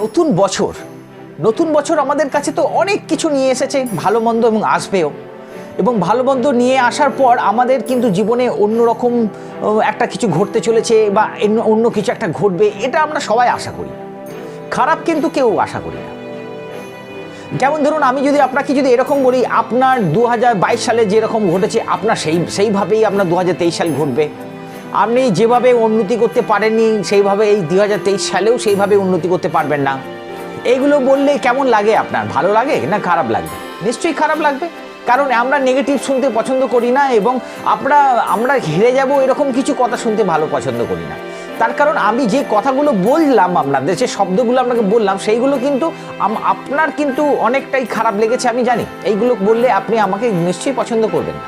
নতুন বছর আমাদের কাছে তো অনেক কিছু নিয়ে এসেছে, ভালো মন্দ, এবং আসবেও। এবং ভালো মন্দ নিয়ে আসার পর আমাদের কিন্তু জীবনে অন্যরকম একটা কিছু ঘটতে চলেছে বা অন্য কিছু একটা ঘটবে, এটা আমরা সবাই আশা করি। খারাপ কিন্তু কেউ আশা করি না। যেমন ধরুন, আমি যদি আপনাকে যদি এরকম বলি, আপনার 2022 সালে যেরকম ঘটেছে আপনার সেইভাবেই আপনার 2023 সাল ঘটবে। আপনি যেভাবে উন্নতি করতে পারেননি সেইভাবে এই 2023 সালেও সেইভাবে উন্নতি করতে পারবেন না। এইগুলো বললে কেমন লাগে আপনার? ভালো লাগে না খারাপ লাগবে? নিশ্চয়ই খারাপ লাগবে, কারণ আমরা নেগেটিভ শুনতে পছন্দ করি না, এবং আমরা হেরে যাব এরকম কিছু কথা শুনতে ভালো পছন্দ করি না। তার কারণ আমি যে কথাগুলো বললাম, আপনাদের যে শব্দগুলো আপনাকে বললাম, সেইগুলো কিন্তু আপনার কিন্তু অনেকটাই খারাপ লেগেছে, আমি জানি। এইগুলো বললে আপনি আমাকে নিশ্চয়ই পছন্দ করবেন না।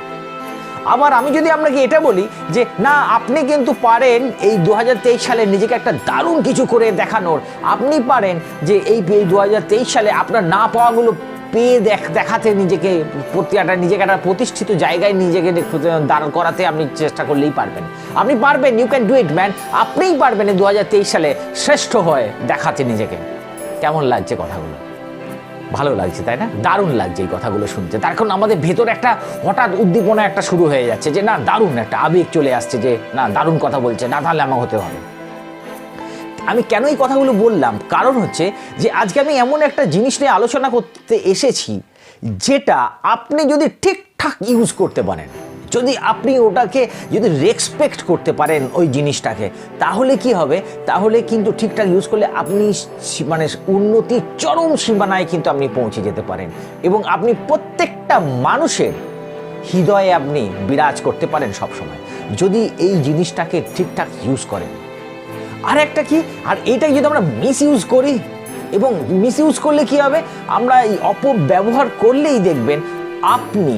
আবার আমি যদি আপনাকে এটা বলি যে না, আপনি কিন্তু পারেন এই 2023 সালে নিজেকে একটা দারুণ কিছু করে দেখানোর, আপনি পারেন যে এই 2023 সালে আপনার না পাওয়াগুলো পেয়ে দেখাতে, নিজেকে একটা প্রতিষ্ঠিত জায়গায় নিজেকে দাঁড় করাতে আপনি চেষ্টা করলেই পারবেন। আপনি পারবেন, you can do it man. আপনিই পারবেন এই 2023 সালে শ্রেষ্ঠ হয়ে দেখাতে নিজেকে। কেমন লাগছে কথাগুলো? ভালো লাগছে, তাই না? দারুণ লাগছে এই কথাগুলো শুনতে। তার কারণ আমাদের ভেতরে একটা হঠাৎ উদ্দীপনা একটা শুরু হয়ে যাচ্ছে যে না, দারুণ একটা আবেগ চলে আসছে যে না, দারুণ কথা বলছে, না তাহলে আমার হতে হবে। আমি কেন এই কথাগুলো বললাম? কারণ হচ্ছে যে আজকে আমি এমন একটা জিনিস নিয়ে আলোচনা করতে এসেছি, যেটা আপনি যদি ঠিকঠাক ইউজ করতে পারেন, যদি আপনি ওটাকে যদি রেসপেক্ট করতে পারেন ওই জিনিসটাকে, তাহলে কি হবে? তাহলে কিন্তু ঠিকঠাক ইউজ করলে আপনি মানে উন্নতির চরম সীমানায় কিন্তু আপনি পৌঁছে যেতে পারেন, এবং আপনি প্রত্যেকটা মানুষের হৃদয়ে আপনি বিরাজ করতে পারেন সবসময়, যদি এই জিনিসটাকে ঠিকঠাক ইউজ করেন। আর একটা কি, আর এইটাই যদি আমরা মিস ইউজ করি, এবং মিস ইউজ করলে কি হবে? আমরা এই অপব্যবহার করলেই দেখবেন আপনি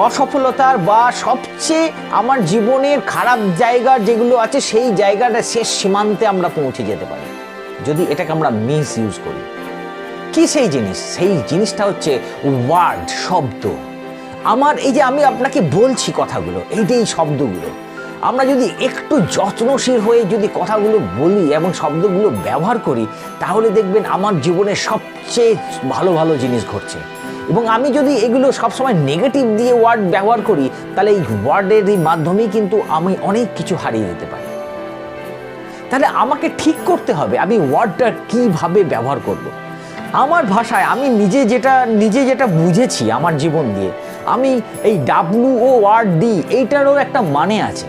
অসফলতার বা সবচেয়ে আমার জীবনের খারাপ জায়গা যেগুলো আছে সেই জায়গাটা শেষ সীমান্তে আমরা পৌঁছে যেতে পারি, যদি এটাকে আমরা মিস ইউজ করি। কি সেই জিনিস? সেই জিনিসটা হচ্ছে ওয়ার্ড, শব্দ। আমার এই যে আমি আপনাকে বলছি কথাগুলো, এই শব্দগুলো আমরা যদি একটু যত্নশীল হয়ে যদি কথাগুলো বলি এবং শব্দগুলো ব্যবহার করি, তাহলে দেখবেন আমার জীবনে সবচেয়ে ভালো ভালো জিনিস ঘটছে। এবং আমি যদি এগুলো সবসময় নেগেটিভ দিয়ে ওয়ার্ড ব্যবহার করি, তাহলে এই ওয়ার্ডের এই মাধ্যমেই কিন্তু আমি অনেক কিছু হারিয়ে দিতে পারি। তাহলে আমাকে ঠিক করতে হবে আমি ওয়ার্ডটা কিভাবে ব্যবহার করব। আমার ভাষায় আমি নিজে যেটা বুঝেছি আমার জীবন দিয়ে, আমি এই WORD এইটারও একটা মানে আছে।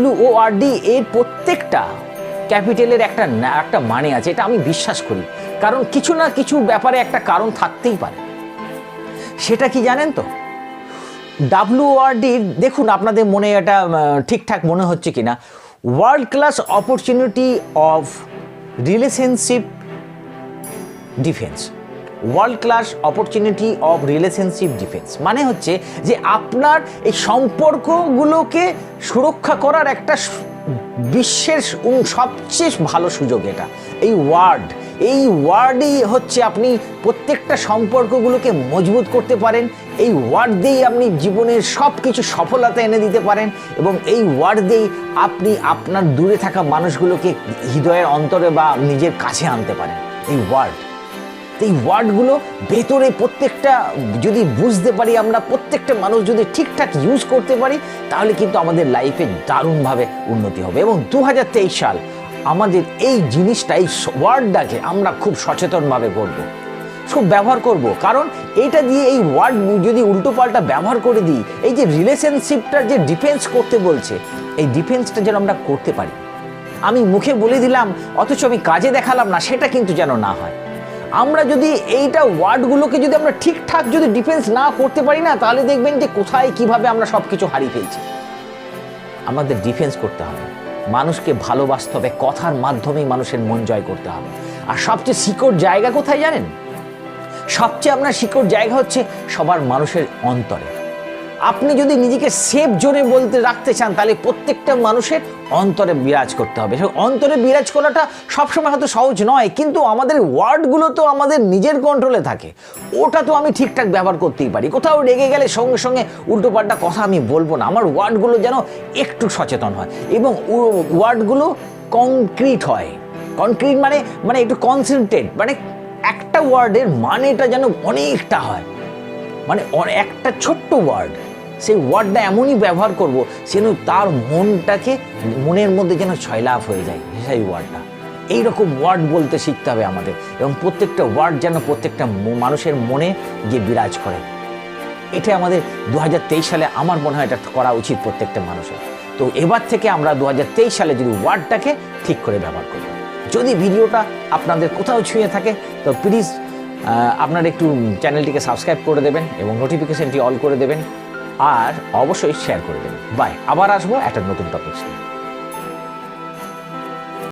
WORD এর প্রত্যেকটা ক্যাপিটালের একটা মানে আছে, এটা আমি বিশ্বাস করি। কারণ কিছু না কিছু ব্যাপারে একটা কারণ থাকতেই পারে। সেটা কি জানেন তো? WORD দেখুন আপনাদের মনে এটা ঠিকঠাক মনে হচ্ছে কিনা। World class opportunity of relationship defence. World class opportunity of relationship defence মানে হচ্ছে যে আপনার এই সম্পর্কগুলোকে সুরক্ষা করার একটা বিশ্বের সবচেয়ে ভালো সুযোগ এটা। এই ওয়ার্ডেই হচ্ছে আপনি প্রত্যেকটা সম্পর্কগুলোকে মজবুত করতে পারেন। এই ওয়ার্ড দিয়েই আপনি জীবনের সব কিছু সফলতা এনে দিতে পারেন, এবং এই ওয়ার্ড দিয়েই আপনি আপনার দূরে থাকা মানুষগুলোকে হৃদয়ের অন্তরে বা নিজের কাছে আনতে পারেন। এই ওয়ার্ডগুলো ভেতরে প্রত্যেকটা যদি বুঝতে পারি, আমরা প্রত্যেকটা মানুষ যদি ঠিকঠাক ইউজ করতে পারি, তাহলে কিন্তু আমাদের লাইফে দারুণভাবে উন্নতি হবে। এবং 2023 সাল আমাদের এই জিনিসটা, এই ওয়ার্ডটাকে আমরা খুব সচেতনভাবে ব্যবহার করব। কারণ এইটা দিয়ে এই ওয়ার্ড যদি উল্টো পাল্টা ব্যবহার করে দিই, এই যে রিলেশনশিপটার যে ডিফেন্স করতে বলছে, এই ডিফেন্সটা যেন আমরা করতে পারি। আমি মুখে বলে দিলাম অথচ আমি কাজে দেখালাম না, সেটা কিন্তু যেন না হয়। আমরা যদি এইটা ওয়ার্ডগুলোকে যদি আমরা ঠিকঠাক যদি ডিফেন্স না করতে পারি না, তাহলে দেখবেন যে কোথায় কিভাবে আমরা সব কিছু হারিয়ে ফেলছি। আমাদের ডিফেন্স করতে হবে, মানুষকে ভালোবাসতে হবে, কথার মাধ্যমেই মানুষের মন জয় করতে হবে। আর সবচেয়ে শিকড় জায়গা কোথায় জানেন? সবচেয়ে আপনার শিকড় জায়গা হচ্ছে সবার মানুষের অন্তরে। আপনি যদি নিজেকে সেফ জোনে বলতে রাখতে চান, তাহলে প্রত্যেকটা মানুষের অন্তরে বিরাজ করতে হবে। অন্তরে বিরাজ করাটা সবসময় হয়তো সহজ নয়, কিন্তু আমাদের ওয়ার্ডগুলো তো আমাদের নিজের কন্ট্রোলে থাকে। ওটা তো আমি ঠিকঠাক ব্যবহার করতেই পারি। কোথাও রেগে গেলে সঙ্গে সঙ্গে উল্টোপাল্টা কথা আমি বলবো না। আমার ওয়ার্ডগুলো যেন একটু সচেতন হয় এবং ওয়ার্ডগুলো কংক্রিট হয়, কনক্রিট মানে মানে একটু কনসেন্ট্রেট, মানে একটা ওয়ার্ডের মানেটা যেন অনেকটা হয়, মানে একটা ছোট্ট ওয়ার্ড, সেই ওয়ার্ডটা এমনই ব্যবহার করব যেন তার মনের মধ্যে যেন ছয়লাভ হয়ে যায় সেই ওয়ার্ডটা। এইরকম ওয়ার্ড বলতে শিখতে হবে আমাদের, এবং প্রত্যেকটা ওয়ার্ড যেন প্রত্যেকটা মানুষের মনে গিয়ে বিরাজ করে। এটা আমাদের 2023 সালে আমার মনে হয় এটা করা উচিত প্রত্যেকটা মানুষের। তো এবার থেকে আমরা 2023 সালে যদি ওয়ার্ডটাকে ঠিক করে ব্যবহার করব। যদি ভিডিওটা আপনাদের কোথাও ছুঁয়ে থাকে তো প্লিজ আপনারা একটু চ্যানেলটিকে সাবস্ক্রাইব করে দেবেন এবং নোটিফিকেশনটি অল করে দেবেন, আর অবশ্যই শেয়ার করে দেবেন। বাই, আবার আসবো একটা নতুন টপিক নিয়ে।